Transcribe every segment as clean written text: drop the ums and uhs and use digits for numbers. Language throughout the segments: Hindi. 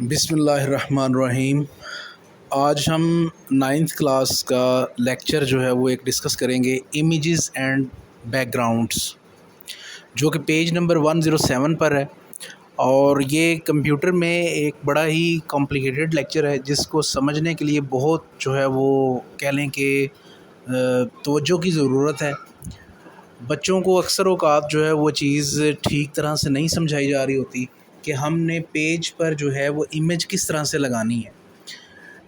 बिस्मिल्लाहिर्रहमानिर्रहीम। आज हम नाइन्थ क्लास का लेक्चर जो है वो एक डिस्कस करेंगे, इमेजेस एंड बैकग्राउंड्स, जो कि पेज नंबर 107 पर है। और ये कंप्यूटर में एक बड़ा ही कॉम्प्लिकेटेड लेक्चर है, जिसको समझने के लिए बहुत जो है वो कह लें कि तवज्जो की ज़रूरत है। बच्चों को अक्सर औक़ात जो है वो चीज़ ठीक तरह से नहीं समझाई जा रही होती कि हमने पेज पर जो है वो इमेज किस तरह से लगानी है।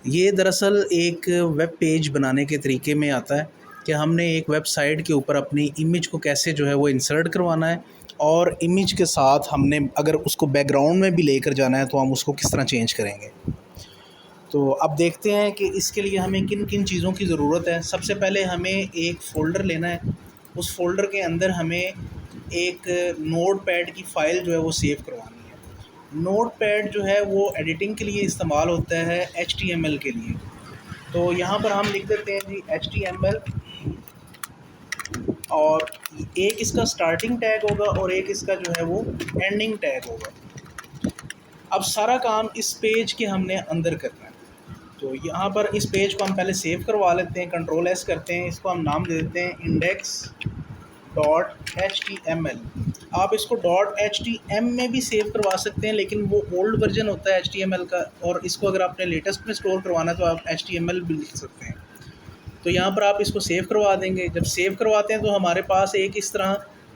ये दरअसल एक वेब पेज बनाने के तरीके में आता है कि हमने एक वेबसाइट के ऊपर अपनी इमेज को कैसे जो है वो इंसर्ट करवाना है, और इमेज के साथ हमने अगर उसको बैकग्राउंड में भी लेकर जाना है तो हम उसको किस तरह चेंज करेंगे। तो अब देखते हैं कि इसके लिए हमें किन किन चीज़ों की ज़रूरत है। सबसे पहले हमें एक फ़ोल्डर लेना है। उस फ़ोल्डर के अंदर हमें एक नोटपैड की फ़ाइल जो है वो सेव करवानी है। नोटपैड जो है वो एडिटिंग के लिए इस्तेमाल होता है HTML के लिए। तो यहाँ पर हम लिख देते हैं जी HTML, और एक इसका स्टार्टिंग टैग होगा और एक इसका जो है वो एंडिंग टैग होगा। अब सारा काम इस पेज के हमने अंदर करना है। तो यहाँ पर इस पेज को हम पहले सेव करवा लेते हैं, Ctrl+S करते हैं, इसको हम नाम दे देते हैं index.html। आप इसको .htm में भी सेव करवा सकते हैं, लेकिन वो ओल्ड वर्जन होता है HTML का, और इसको अगर आपने लेटेस्ट में स्टोर करवाना है तो आप HTML भी लिख सकते हैं। तो यहाँ पर आप इसको सेव करवा देंगे। जब सेव करवाते हैं तो हमारे पास एक इस तरह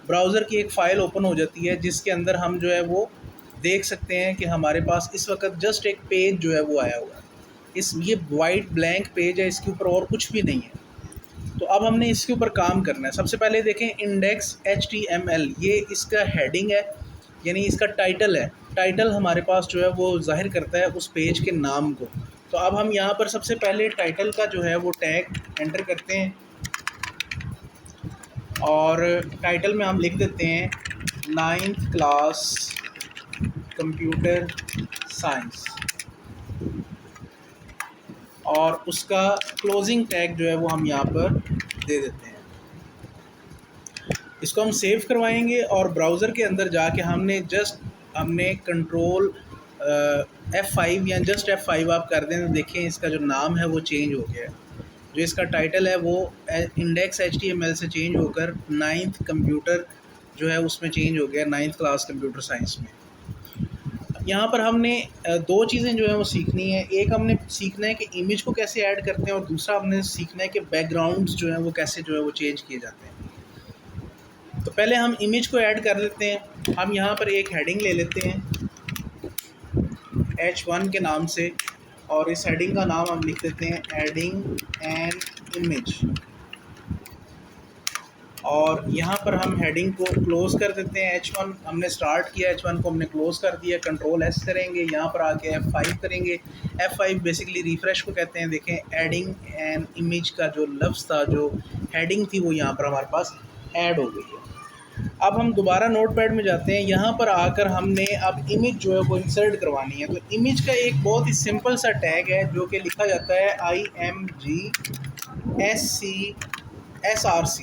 ब्राउज़र की एक फ़ाइल ओपन हो जाती है, जिसके अंदर हम जो है वो देख सकते हैं कि हमारे पास इस वक्त जस्ट एक पेज जो है वो आया हुआ है। ये वाइट ब्लैंक पेज है, इसके ऊपर और कुछ भी नहीं है। तो अब हमने इसके ऊपर काम करना है। सबसे पहले देखें index.html, ये इसका हेडिंग है, यानी इसका टाइटल है। टाइटल हमारे पास जो है वो ज़ाहिर करता है उस पेज के नाम को। तो अब हम यहाँ पर सबसे पहले टाइटल का जो है वो टैग एंटर करते हैं, और टाइटल में हम लिख देते हैं 9th क्लास कंप्यूटर साइंस, और उसका क्लोजिंग टैग जो है वो हम यहाँ पर दे देते हैं। इसको हम सेव करवाएंगे, और ब्राउज़र के अंदर जाके हमने कंट्रोल F5 या जस्ट F5 आप कर दें तो देखें इसका जो नाम है वो चेंज हो गया है। जो इसका टाइटल है वो index.html से चेंज होकर 9th कंप्यूटर जो है उसमें चेंज हो गया, 9th क्लास कंप्यूटर साइंस में। यहाँ पर हमने दो चीज़ें जो है वो सीखनी है। एक हमने सीखना है कि इमेज को कैसे ऐड करते हैं, और दूसरा हमने सीखना है कि बैकग्राउंड्स जो हैं वो कैसे जो है वो चेंज किए जाते हैं। तो पहले हम इमेज को ऐड कर लेते हैं। हम यहाँ पर एक हेडिंग ले लेते हैं H1 के नाम से, और इस हेडिंग का नाम हम लिख देते हैं एडिंग एन इमेज, और यहाँ पर हम हेडिंग को क्लोज़ कर देते हैं। H1 हमने स्टार्ट किया, H1 को हमने क्लोज़ कर दिया। Ctrl+S करेंगे, यहाँ पर आके F5 करेंगे। F5 बेसिकली रिफ़्रेश को कहते हैं। देखें एडिंग एन इमेज का जो लफ्ज़ था, जो हेडिंग थी, वो यहाँ पर हमारे पास ऐड हो गई है। अब हम दोबारा नोटपैड में जाते हैं। यहाँ पर आकर हमने अब इमेज जो है वो इंसर्ट करवानी है। तो इमेज का एक बहुत ही सिंपल सा टैग है, जो कि लिखा जाता है IMGSCSRC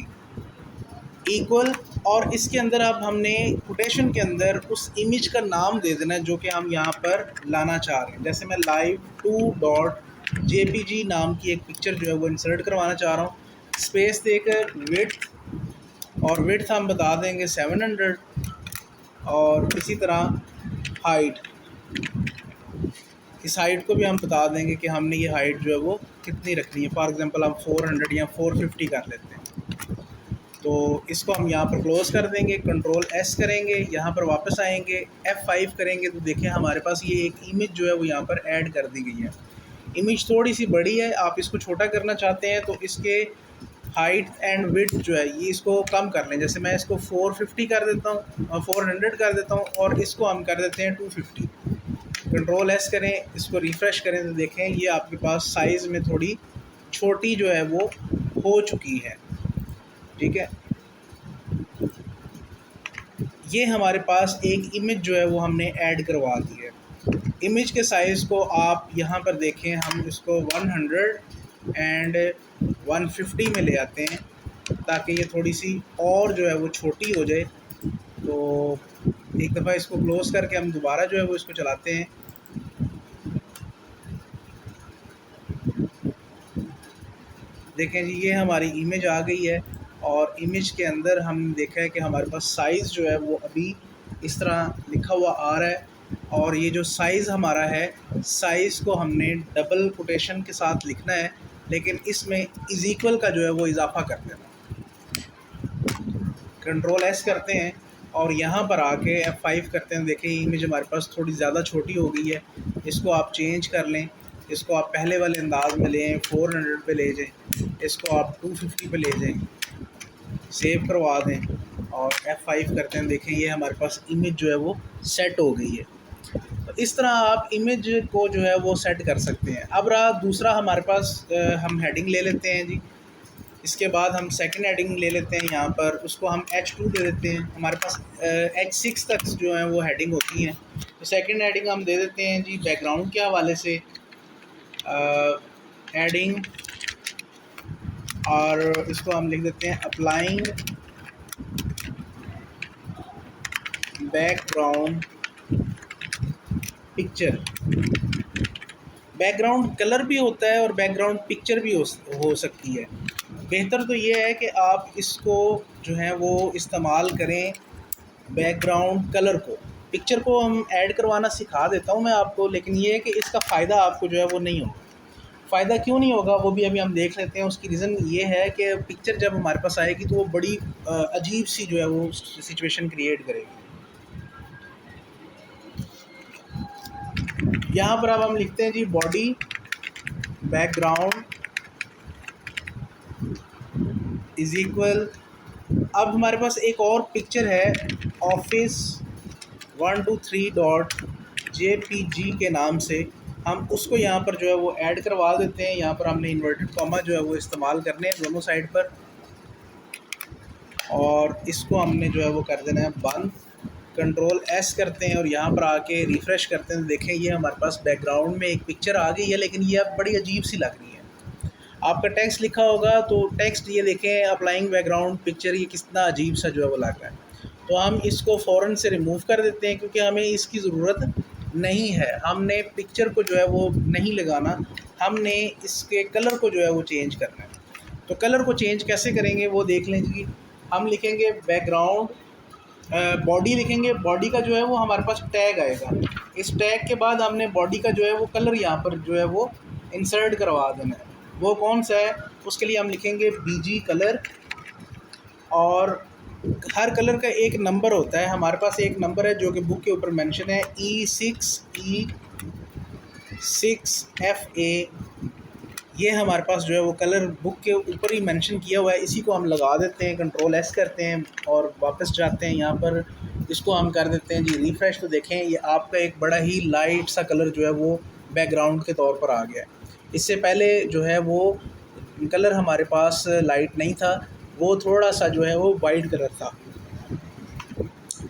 इक्वल, और इसके अंदर अब हमने कोटेशन के अंदर उस इमेज का नाम दे देना है जो कि हम यहाँ पर लाना चाह रहे हैं। जैसे मैं live2.jpg नाम की एक पिक्चर जो है वो इंसर्ट करवाना चाह रहा हूँ। स्पेस देकर विड्थ, और विड्थ हम बता देंगे 700, और इसी तरह हाइट, इस हाइट को भी हम बता देंगे कि हमने ये हाइट जो है वो कितनी रखनी है। फॉर एग्जांपल हम 400 या 450 कर लेते हैं। तो इसको हम यहाँ पर क्लोज़ कर देंगे, Ctrl+S करेंगे, यहाँ पर वापस आएंगे, F5 करेंगे, तो देखें हमारे पास ये एक इमेज जो है वो यहाँ पर ऐड कर दी गई है। इमेज थोड़ी सी बड़ी है, आप इसको छोटा करना चाहते हैं तो इसके हाइट एंड विड्थ जो है ये इसको कम कर लें। जैसे मैं इसको 450 कर देता हूँ, 400 कर देता हूँ, और इसको हम कर देते हैं 250। Ctrl+S करें, इसको रिफ़्रेश करें, तो देखें ये आपके पास साइज़ में थोड़ी छोटी जो है वो हो चुकी है। ठीक है, ये हमारे पास एक इमेज जो है वो हमने ऐड करवा दी है। इमेज के साइज़ को आप यहाँ पर देखें, हम इसको 100 एंड 150 में ले आते हैं, ताकि ये थोड़ी सी और जो है वो छोटी हो जाए। तो एक दफ़ा इसको क्लोज़ करके हम दोबारा जो है वो इसको चलाते हैं, देखें जी, ये हमारी इमेज आ गई है और इमेज के अंदर हम देखा है कि हमारे पास साइज़ जो है वो अभी इस तरह लिखा हुआ आ रहा है। और ये जो साइज़ हमारा है, साइज़ को हमने डबल कोटेशन के साथ लिखना है, लेकिन इसमें इज़ इक्वल का जो है वो इजाफ़ा कर देना। कंट्रोल एस करते हैं और यहाँ पर आके F5 करते हैं। देखें इमेज हमारे पास थोड़ी ज़्यादा छोटी हो गई है, इसको आप चेंज कर लें। इसको आप पहले वाले अंदाज में लें, 400 पे ले जाएं, इसको आप 250 पे ले जाएं, सेव करवा दें और F5 करते हैं। देखें ये हमारे पास इमेज जो है वो सेट हो गई है। तो इस तरह आप इमेज को जो है वो सेट कर सकते हैं। अब रहा दूसरा हमारे पास, हम हेडिंग ले लेते हैं जी। इसके बाद हम सेकंड हेडिंग ले लेते हैं, यहाँ पर उसको हम H2 दे देते हैं। हमारे पास H6 तक जो है वो हेडिंग होती हैं। तो सेकंड हेडिंग हम दे देते हैं जी बैकग्राउंड के हवाले से हेडिंग, और इसको हम लिख देते हैं applying background picture. Background colour भी होता है और बैकग्राउंड पिक्चर भी हो सकती है। बेहतर तो ये है कि आप इसको जो है वो इस्तेमाल करें बैकग्राउंड कलर को। पिक्चर को हम ऐड करवाना सिखा देता हूँ मैं आपको, लेकिन ये है कि इसका फ़ायदा आपको जो है वो नहीं होगा। फ़ायदा क्यों नहीं होगा वो भी अभी हम देख लेते हैं। उसकी रीज़न ये है कि पिक्चर जब हमारे पास आएगी तो वो बड़ी अजीब सी जो है वो सिचुएशन क्रिएट करेगी। यहाँ पर अब हम लिखते हैं जी बॉडी बैकग्राउंड इज़ इक्वल। अब हमारे पास एक और पिक्चर है ऑफिस 123.jpg के नाम से, हम उसको यहाँ पर जो है वो ऐड करवा देते हैं। यहाँ पर हमने इन्वर्टेड कॉमा जो है वो इस्तेमाल करने हैं दोनों साइड पर, और इसको हमने जो है वो कर देना है बंद। कंट्रोल एस करते हैं और यहाँ पर आके रिफ़्रेश करते हैं। देखें ये हमारे पास बैकग्राउंड में एक पिक्चर आ गई है, लेकिन ये अब बड़ी अजीब सी लग रही है। आपका टेक्स्ट लिखा होगा तो टेक्स्ट ये देखें अप्लाइंग बैकग्राउंड पिक्चर, ये कितना अजीब सा जो है वो लग रहा है। तो हम इसको फ़ौरन से रिमूव कर देते हैं क्योंकि हमें इसकी ज़रूरत नहीं है। हमने पिक्चर को जो है वो नहीं लगाना, हमने इसके कलर को जो है वो चेंज करना है। तो कलर को चेंज कैसे करेंगे वो देख लें जी। हम लिखेंगे बैकग्राउंड, बॉडी लिखेंगे। बॉडी का जो है वो हमारे पास टैग आएगा। इस टैग के बाद हमने बॉडी का जो है वो कलर यहाँ पर जो है वो इंसर्ट करवा देना है। वो कौन सा है, उसके लिए हम लिखेंगे BG कलर, और हर कलर का एक नंबर होता है। हमारे पास एक नंबर है जो कि बुक के ऊपर मेंशन है E6E6FA। ये हमारे पास जो है वो कलर बुक के ऊपर ही मेंशन किया हुआ है। इसी को हम लगा देते हैं, कंट्रोल एस करते हैं और वापस जाते हैं यहाँ पर, इसको हम कर देते हैं जी रिफ़्रेश। तो देखें ये आपका एक बड़ा ही लाइट सा कलर जो है वो बैकग्राउंड के तौर पर आ गया है। इससे पहले जो है वो कलर हमारे पास लाइट नहीं था, वो थोड़ा सा जो है वो वाइट कलर था।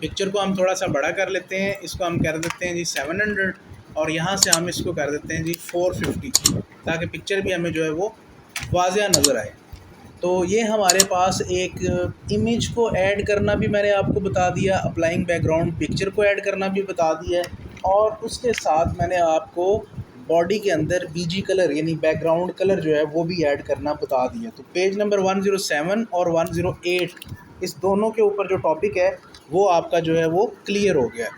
पिक्चर को हम थोड़ा सा बड़ा कर लेते हैं, इसको हम कर देते हैं जी 700, और यहाँ से हम इसको कर देते हैं जी 450, ताकि पिक्चर भी हमें जो है वो वाज़िया नज़र आए। तो ये हमारे पास एक इमेज को ऐड करना भी मैंने आपको बता दिया, अप्लाइंग बैकग्राउंड पिक्चर को ऐड करना भी बता दिया है, और उसके साथ मैंने आपको बॉडी के अंदर BG कलर यानी बैकग्राउंड कलर जो है वो भी ऐड करना बता दिया। तो पेज नंबर 107 और 108 इस दोनों के ऊपर जो टॉपिक है वो आपका जो है वो क्लियर हो गया है।